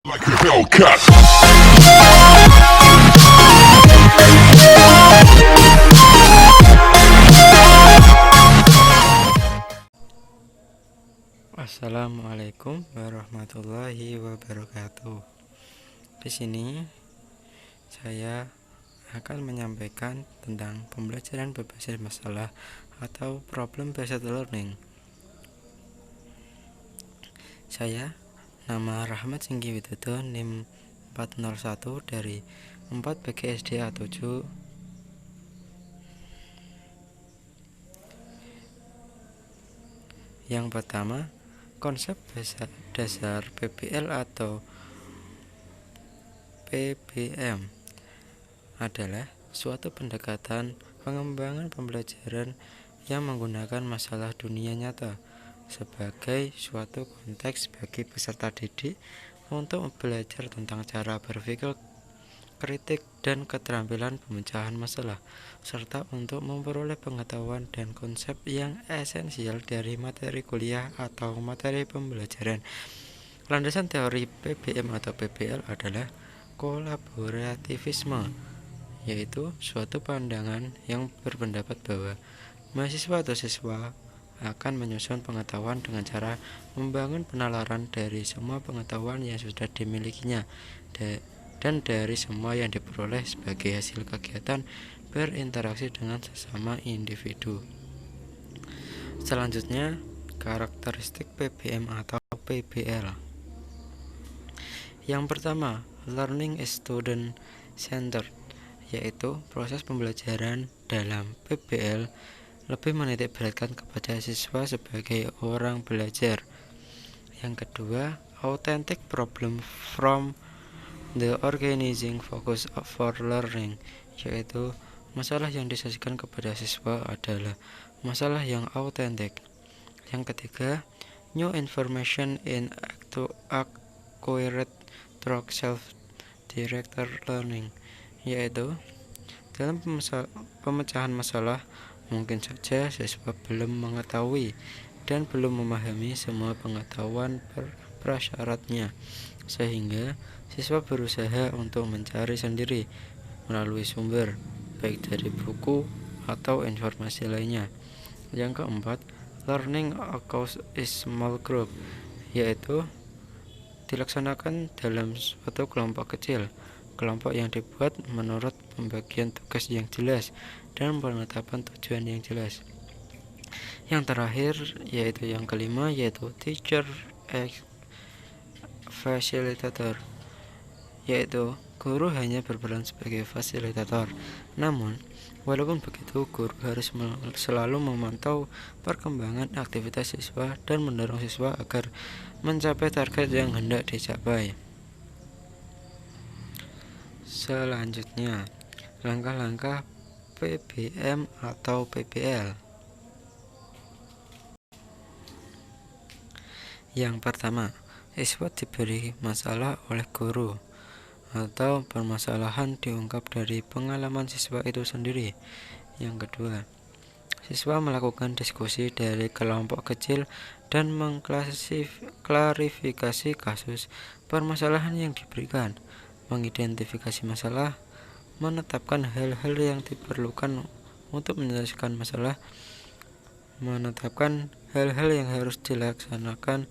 Like a Hellcat. Assalamualaikum warahmatullahi wabarakatuh. Di sini saya akan menyampaikan tentang pembelajaran berbasis masalah atau problem based learning. Saya nama Rahmat Singgi Widodo, NIM 401 dari 4 BGSD A7. Yang pertama, konsep dasar PBL atau PBM adalah suatu pendekatan pengembangan pembelajaran yang menggunakan masalah dunia nyata sebagai suatu konteks bagi peserta didik untuk belajar tentang cara berpikir kritik dan keterampilan pemecahan masalah, serta untuk memperoleh pengetahuan dan konsep yang esensial dari materi kuliah atau materi pembelajaran. Landasan teori PBM atau PBL adalah kolaborativisme, yaitu suatu pandangan yang berpendapat bahwa mahasiswa atau siswa akan menyusun pengetahuan dengan cara membangun penalaran dari semua pengetahuan yang sudah dimilikinya dan dari semua yang diperoleh sebagai hasil kegiatan berinteraksi dengan sesama individu. Selanjutnya, karakteristik PBM atau PBL. Yang pertama, learning is student centered, yaitu proses pembelajaran dalam PBL lebih menitik beratkan kepada siswa sebagai orang belajar. Yang kedua, authentic problem from the organizing focus for learning, yaitu masalah yang disajikan kepada siswa adalah masalah yang autentik. Yang ketiga, new information in acquired through self-directed learning, yaitu dalam pemecahan masalah mungkin saja siswa belum mengetahui dan belum memahami semua pengetahuan prasyaratnya, sehingga siswa berusaha untuk mencari sendiri melalui sumber, baik dari buku atau informasi lainnya. Yang keempat, learning across a small group, yaitu dilaksanakan dalam suatu kelompok kecil, kelompok yang dibuat menurut pembagian tugas yang jelas dan penetapan tujuan yang jelas. Yang terakhir, yaitu yang kelima, yaitu teacher as facilitator, yaitu guru hanya berperan sebagai fasilitator. Namun, walaupun begitu, guru harus selalu memantau perkembangan aktivitas siswa dan mendorong siswa agar mencapai target yang hendak dicapai. Selanjutnya, langkah-langkah PBM atau PBL. Yang pertama, siswa diberi masalah oleh guru atau permasalahan diungkap dari pengalaman siswa itu sendiri. Yang kedua, siswa melakukan diskusi dari kelompok kecil dan mengklarifikasi kasus permasalahan yang diberikan, mengidentifikasi masalah, menetapkan hal-hal yang diperlukan untuk menyelesaikan masalah, menetapkan hal-hal yang harus dilaksanakan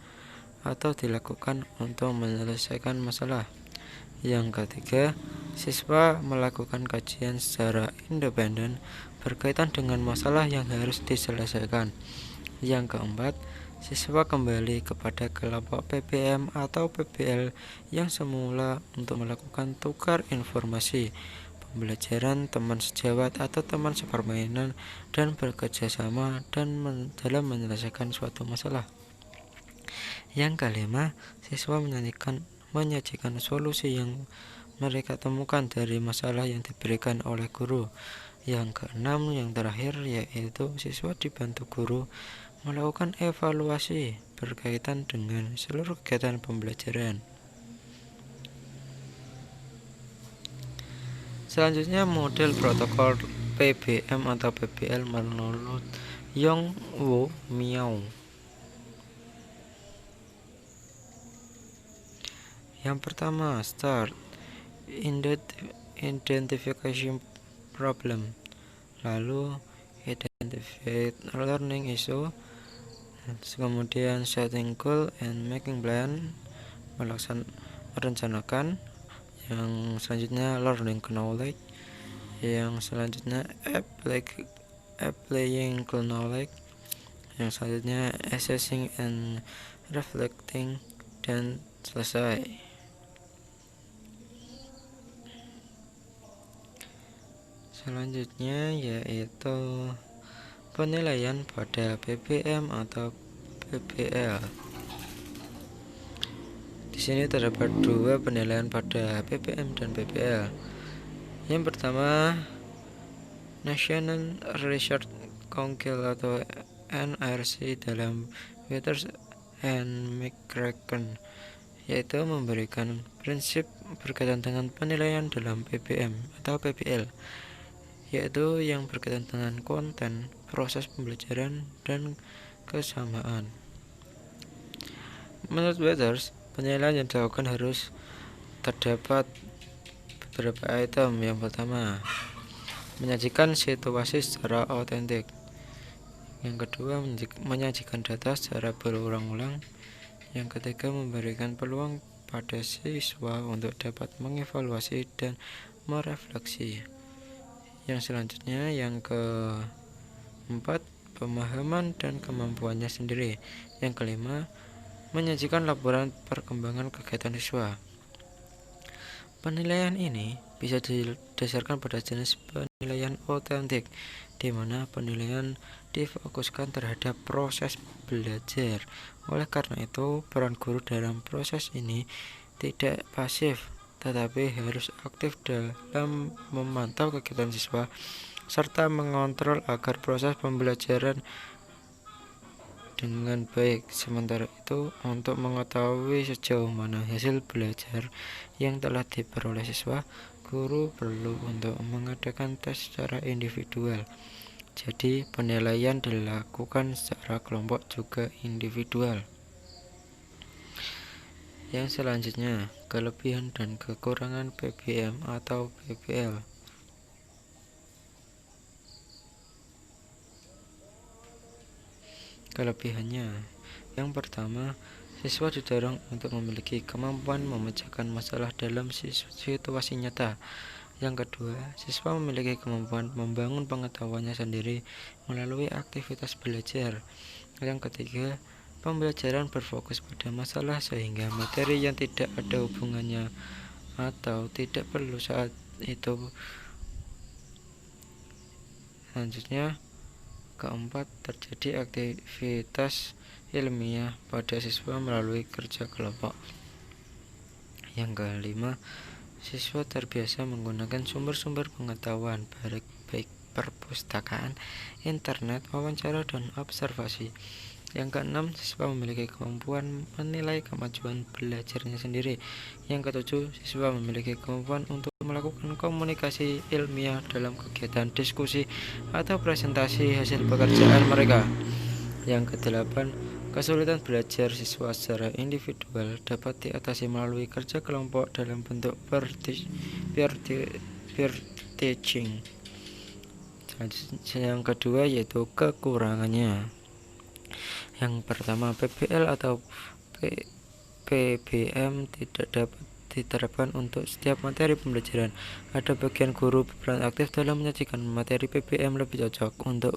atau dilakukan untuk menyelesaikan masalah. Yang ketiga, siswa melakukan kajian secara independen berkaitan dengan masalah yang harus diselesaikan. Yang keempat, siswa kembali kepada kelompok PBM atau PBL yang semula untuk melakukan tukar informasi, pembelajaran teman sejawat atau teman sepermainan, dan bekerja sama dalam menyelesaikan suatu masalah. Yang kelima, siswa menyajikan solusi yang mereka temukan dari masalah yang diberikan oleh guru. Yang keenam, yang terakhir, yaitu siswa dibantu guru melakukan evaluasi berkaitan dengan seluruh kegiatan pembelajaran. Selanjutnya, model protokol PBM atau PBL menurut Yong Wo Miao. Yang pertama, start identification problem. Lalu identify learning issue. Kemudian setting goal and making plan, merencanakan. Yang selanjutnya learning knowledge. Yang selanjutnya applying knowledge. Yang selanjutnya assessing and reflecting, dan selesai. Selanjutnya yaitu penilaian pada PPM atau PPL. Di sini terdapat dua penilaian pada PPM dan PPL. Yang pertama, National Research Council atau NRC dalam Withers and McCracken, yaitu memberikan prinsip berkaitan dengan penilaian dalam PPM atau PPL, yaitu yang berkaitan dengan konten, proses pembelajaran, dan kesamaan. Menurut Withers, penilaian yang dilakukan harus terdapat beberapa item. Yang pertama, menyajikan situasi secara otentik. Yang kedua, menyajikan data secara berulang-ulang. Yang ketiga, memberikan peluang pada siswa untuk dapat mengevaluasi dan merefleksi. Yang selanjutnya, yang keempat, pemahaman dan kemampuannya sendiri. Yang kelima, menyajikan laporan perkembangan kegiatan siswa. Penilaian ini bisa didasarkan pada jenis penilaian otentik, di mana penilaian difokuskan terhadap proses belajar. Oleh karena itu, peran guru dalam proses ini tidak pasif, tetapi harus aktif dalam memantau kegiatan siswa serta mengontrol agar proses pembelajaran dengan baik. Sementara itu, untuk mengetahui sejauh mana hasil belajar yang telah diperoleh siswa, guru perlu untuk mengadakan tes secara individual. Jadi, penilaian dilakukan secara kelompok juga individual. Yang selanjutnya, kelebihan dan kekurangan PPM atau PPL. Kelebihannya, yang pertama, siswa didorong untuk memiliki kemampuan memecahkan masalah dalam situasi nyata. Yang kedua, siswa memiliki kemampuan membangun pengetahuannya sendiri melalui aktivitas belajar. Yang ketiga, pembelajaran berfokus pada masalah sehingga materi yang tidak ada hubungannya atau tidak perlu saat itu. Selanjutnya, keempat, terjadi aktivitas ilmiah pada siswa melalui kerja kelompok. Yang kelima, siswa terbiasa menggunakan sumber-sumber pengetahuan baik perpustakaan, internet, wawancara, dan observasi. Yang keenam, siswa memiliki kemampuan menilai kemajuan belajarnya sendiri. Yang ketujuh, siswa memiliki kemampuan untuk melakukan komunikasi ilmiah dalam kegiatan diskusi atau presentasi hasil pekerjaan mereka. Yang kedelapan, kesulitan belajar siswa secara individual dapat diatasi melalui kerja kelompok dalam bentuk peer teaching. Yang kedua yaitu kekurangannya. Yang pertama, PPL atau PBM tidak dapat diterapkan untuk setiap materi pembelajaran. Ada bagian guru berperan aktif dalam menyajikan materi PBM lebih cocok untuk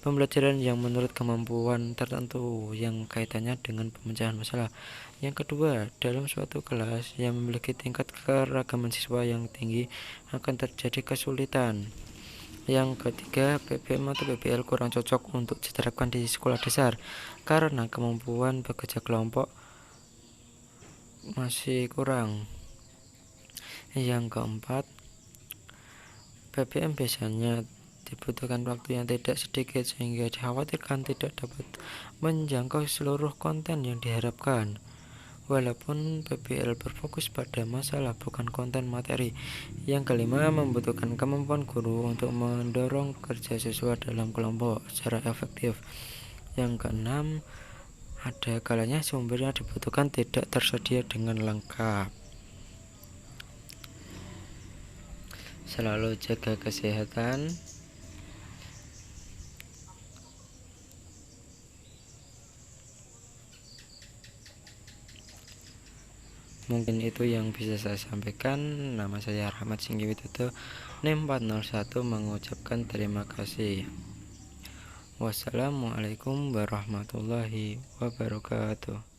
pembelajaran yang menurut kemampuan tertentu yang kaitannya dengan pemecahan masalah. Yang kedua, dalam suatu kelas yang memiliki tingkat keragaman siswa yang tinggi akan terjadi kesulitan. Yang ketiga, PPM atau PBL kurang cocok untuk diterapkan di sekolah dasar karena kemampuan bekerja kelompok masih kurang. Yang keempat, PPM biasanya dibutuhkan waktu yang tidak sedikit sehingga dikhawatirkan tidak dapat menjangkau seluruh konten yang diharapkan. Walaupun PBL berfokus pada masalah bukan konten materi. Yang kelima, membutuhkan kemampuan guru untuk mendorong kerja siswa dalam kelompok secara efektif. Yang keenam, Ada kalanya sumber yang dibutuhkan tidak tersedia dengan lengkap. Selalu jaga kesehatan. Mungkin itu yang bisa saya sampaikan. Nama saya Rahmat Singgi Widodo, NIM 401, mengucapkan terima kasih. Wassalamualaikum warahmatullahi wabarakatuh.